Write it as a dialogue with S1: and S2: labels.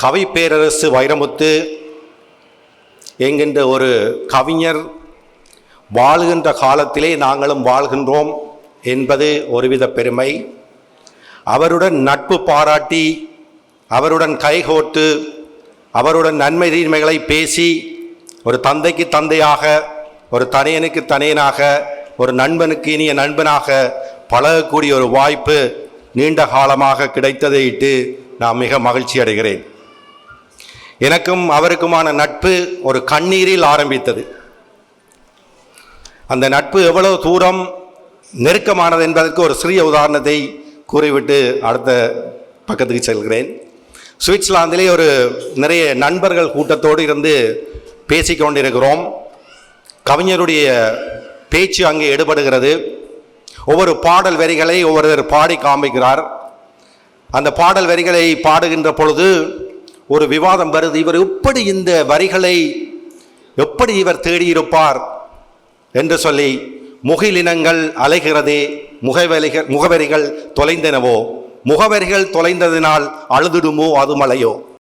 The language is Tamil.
S1: கவி பேரரசு வைரமுத்து என்கின்ற ஒரு கவிஞர் வாழ்கின்ற காலத்திலே நாங்களும் வாழ்கின்றோம் என்பது ஒருவித பெருமை. அவருடன் நட்பு பாராட்டி, அவருடன் கைகோர்த்து, அவருடன் நன்மை தீமைகளை பேசி, ஒரு தந்தைக்கு தந்தையாக, ஒரு தனையனுக்கு தனையனாக, ஒரு நண்பனுக்கு இனிய நண்பனாக பழகக்கூடிய ஒரு வாய்ப்பு நீண்ட காலமாக கிடைத்ததை இட்டு நான் மிக மகிழ்ச்சி அடைகிறேன். எனக்கும் அவருக்குமான நட்பு ஒரு கண்ணீரில் ஆரம்பித்தது. அந்த நட்பு எவ்வளவு தூரம் நெருக்கமானது என்பதற்கு ஒரு சிறிய உதாரணத்தை கூறிவிட்டு அடுத்த பக்கத்துக்கு செல்கிறேன். சுவிட்சர்லாந்திலே ஒரு நிறைய நண்பர்கள் கூட்டத்தோடு இருந்து பேசிக்கொண்டிருக்கிறோம். கவிஞருடைய பேச்சு அங்கே எடுபடுகிறது. ஒவ்வொரு பாடல் வரிகளை ஒவ்வொருவர் பாடி காண்பிக்கிறார். அந்த பாடல் வரிகளை பாடுகின்ற பொழுது ஒரு விவாதம் வருது. இவர் எப்படி இந்த வரிகளை எப்படி இவர் தேடியிருப்பார் என்று சொல்லி, முகிலினங்கள் அலைகிறதே, முகவரிகள் தொலைந்தனவோ, முகவரிகள் தொலைந்ததினால் அழுதுடுமோ அது மலையோ.